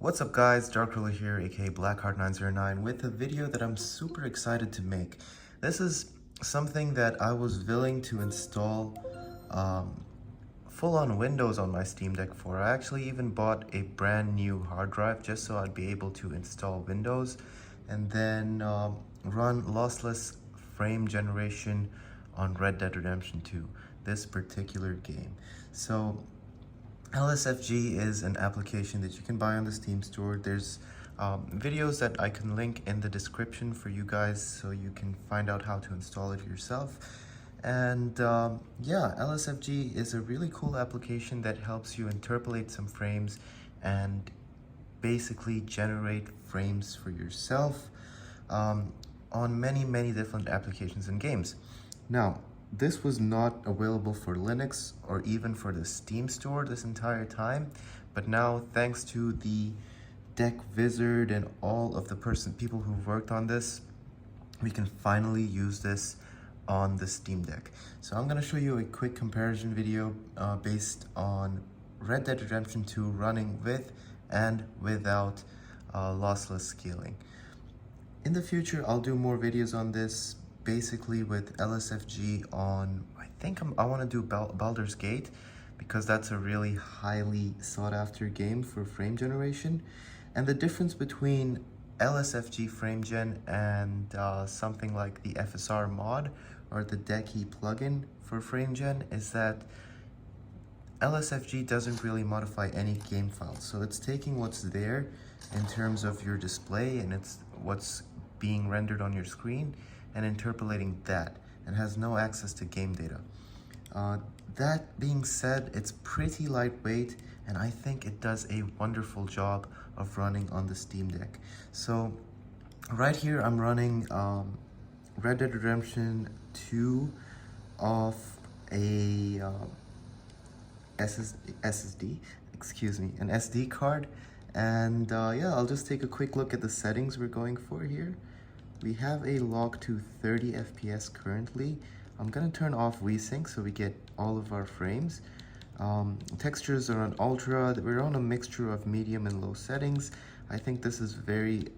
What's up guys, Dark Ruler here, aka Blackheart909, with a video that I'm super excited to make. This is something that I was willing to install full-on Windows on my Steam Deck for. I actually even bought a brand new hard drive just so I'd be able to install Windows and then run Lossless Frame Generation on Red Dead Redemption 2, this particular game. So LSFG is an application that you can buy on the Steam store. There's videos that I can link in the description for you guys so you can find out how to install it yourself. And yeah, LSFG is a really cool application that helps you interpolate some frames and basically generate frames for yourself on many different applications and games. Now, this was not available for Linux or even for the Steam store this entire time, but now thanks to the Deck Wizard and all of the people who worked on this, we can finally use this on the Steam Deck. So I'm going to show you a quick comparison video based on Red Dead Redemption 2 running with and without lossless scaling. In the future, I'll do more videos on this, basically with LSFG on, I want to do Baldur's Gate, because that's a really highly sought after game for frame generation. And the difference between LSFG frame gen and something like the FSR mod or the Decky plugin for frame gen is that LSFG doesn't really modify any game files. So it's taking what's there in terms of your display and it's what's being rendered on your screen and interpolating that, and has no access to game data. That being said, it's pretty lightweight and I think it does a wonderful job of running on the Steam Deck. So right here I'm running Red Dead Redemption 2 off a SSD, an SD card. And yeah, I'll just take a quick look at the settings we're going for here. We have a lock to 30 FPS currently. I'm gonna turn off VSync so we get all of our frames. Textures are on ultra. We're on a mixture of medium and low settings. I think this is very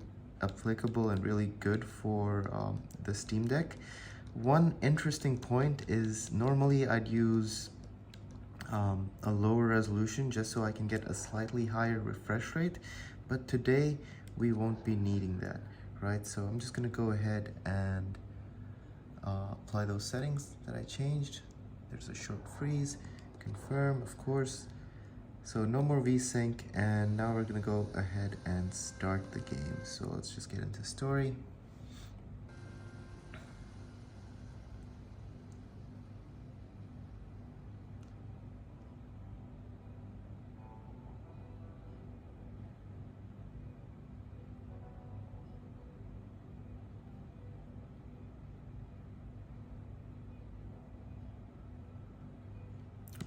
applicable and really good for the Steam Deck. One interesting point is normally I'd use a lower resolution just so I can get a slightly higher refresh rate, but today we won't be needing that. Right, so I'm just gonna go ahead and apply those settings that I changed. There's a short freeze, confirm, of course. So no more VSync, and now we're gonna go ahead and start the game. So let's just get into story.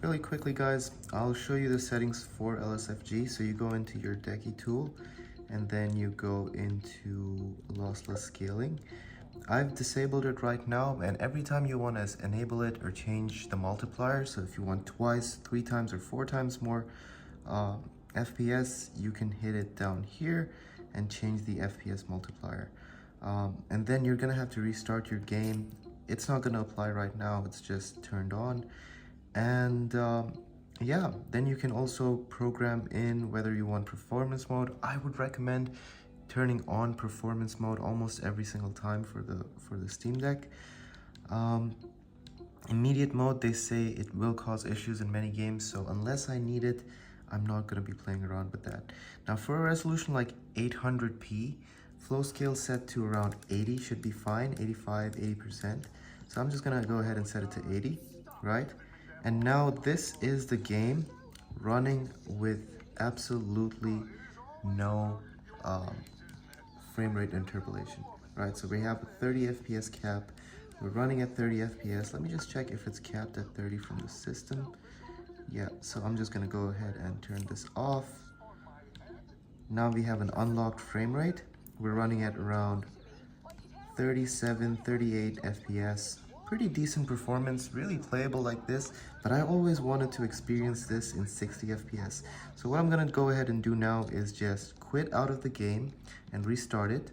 Really quickly guys, I'll show you the settings for LSFG. So you go into your Decky tool and then you go into lossless scaling. I've disabled it right now, and every time you want to enable it or change the multiplier, so if you want twice, 3 times or 4 times more FPS, you can hit it down here and change the FPS multiplier. And then you're gonna have to restart your game. It's not gonna apply right now, it's just turned on. And yeah, then you can also program in whether you want performance mode. I would recommend turning on performance mode almost every single time for the Steam Deck. Immediate mode, they say it will cause issues in many games, so unless I need it, I'm not going to be playing around with that. Now for a resolution like 800p, flow scale set to around 80 should be fine, 85, 80%. So I'm just going to go ahead and set it to 80, right? And now this is the game running with absolutely no frame rate interpolation, right? So we have a 30 FPS cap. We're running at 30 FPS. Let me just check if it's capped at 30 from the system. Yeah, so I'm just gonna go ahead and turn this off. Now we have an unlocked frame rate. We're running at around 37, 38 FPS. pretty decent performance, really playable like this, but I always wanted to experience this in 60 FPS. So what I'm gonna go ahead and do now is just quit out of the game and restart it.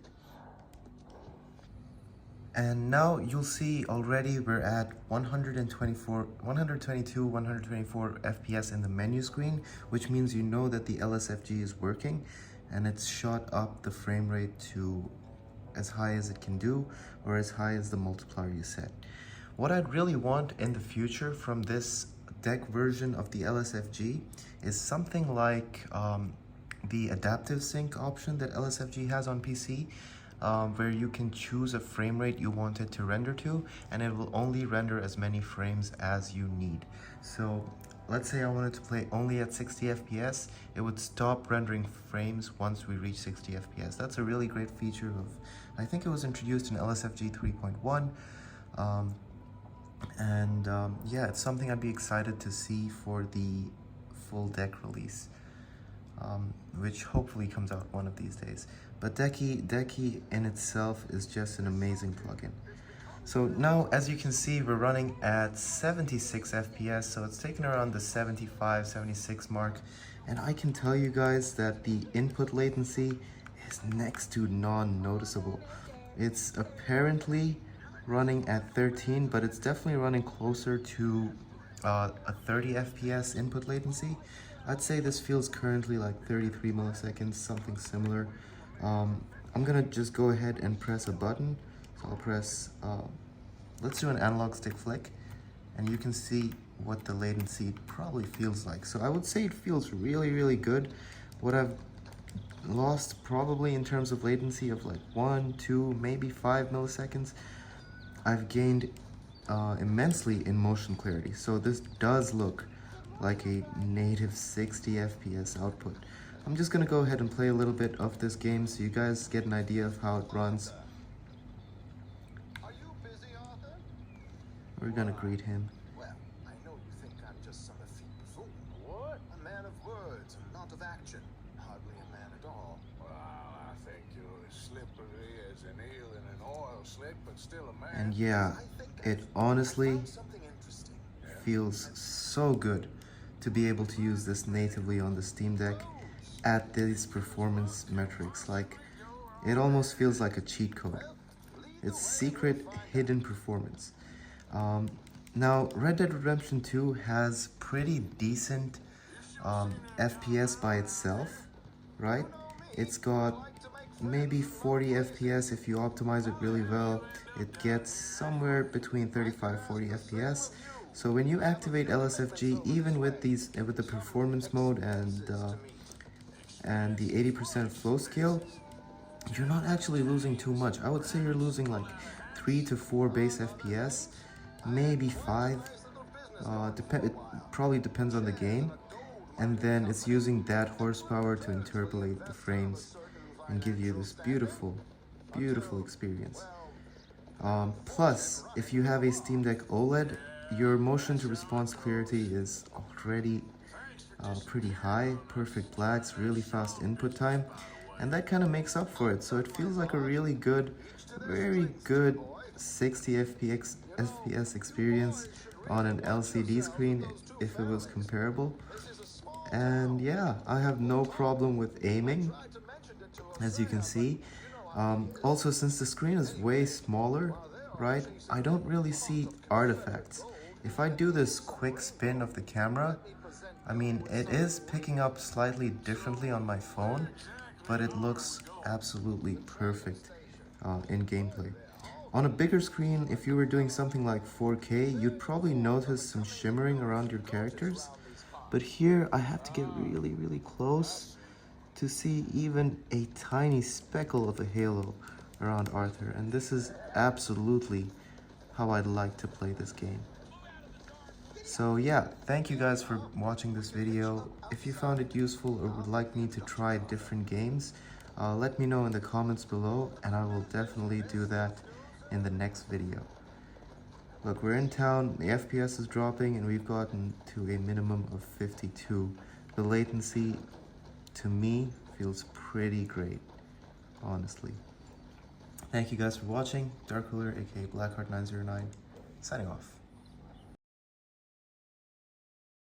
And now you'll see already we're at 122, 124 FPS in the menu screen, which means you know that the LSFG is working, and it's shot up the frame rate to as high as it can do, or as high as the multiplier you set. What I'd really want in the future from this deck version of the LSFG is something like the adaptive sync option that LSFG has on PC, where you can choose a frame rate you want it to render to, and it will only render as many frames as you need. So let's say I wanted to play only at 60 FPS, it would stop rendering frames once we reach 60 FPS. That's a really great feature of, I think it was introduced in LSFG 3.1. Yeah, it's something I'd be excited to see for the full deck release, which hopefully comes out one of these days. But Decky in itself is just an amazing plugin. So now, as you can see, we're running at 76 FPS, so it's taken around the 75, 76 mark. And I can tell you guys that the input latency is next to non-noticeable. It's apparently running at 13, but it's definitely running closer to a 30 FPS input latency. I'd say this feels currently like 33 milliseconds, something similar. I'm gonna just go ahead and press a button. So I'll press, let's do an analog stick flick, and you can see what the latency probably feels like. So I would say it feels really, really good. What I've lost probably in terms of latency of like 1, 2, maybe 5 milliseconds, I've gained immensely in motion clarity. So this does look like a native 60 FPS output. I'm just gonna go ahead and play a little bit of this game so you guys get an idea of how it runs. Are you busy, Arthur? We're gonna greet him. Well, I know you think I'm just some effete buffoon. What? A man of words and not of action. Hardly a man at all. Well, I think you're as slippery as an eel in an oil slick, but still a man. And yeah, it honestly feels so good to be able to use this natively on the Steam Deck at these performance metrics. Like, it almost feels like a cheat code. It's secret hidden performance. Now, Red Dead Redemption 2 has pretty decent FPS by itself, right? It's got maybe 40 FPS if you optimize it really well. It gets somewhere between 35-40 FPS. So when you activate LSFG, even with the performance mode and the 80% flow scale, you're not actually losing too much. I would say you're losing like 3 to 4 base FPS, maybe 5. It probably depends on the game. And then it's using that horsepower to interpolate the frames and give you this beautiful, beautiful experience. Plus, if you have a Steam Deck OLED, your motion to response clarity is already pretty high, perfect blacks, really fast input time, and that kind of makes up for it. So it feels like a really good, very good 60 FPS experience on an LCD screen if it was comparable. And yeah, I have no problem with aiming, as you can see. Also, since the screen is way smaller, right, I don't really see artifacts. If I do this quick spin of the camera, I mean, it is picking up slightly differently on my phone, but it looks absolutely perfect in gameplay. On a bigger screen, if you were doing something like 4K, you'd probably notice some shimmering around your characters. But here, I have to get really, really close to see even a tiny speckle of a halo around Arthur. And this is absolutely how I'd like to play this game. So yeah, thank you guys for watching this video. If you found it useful or would like me to try different games, let me know in the comments below, and I will definitely do that in the next video. Look, we're in town, the FPS is dropping, and we've gotten to a minimum of 52. The latency, to me, feels pretty great, honestly. Thank you guys for watching. Dark Ruler, aka Blackheart909, Signing off.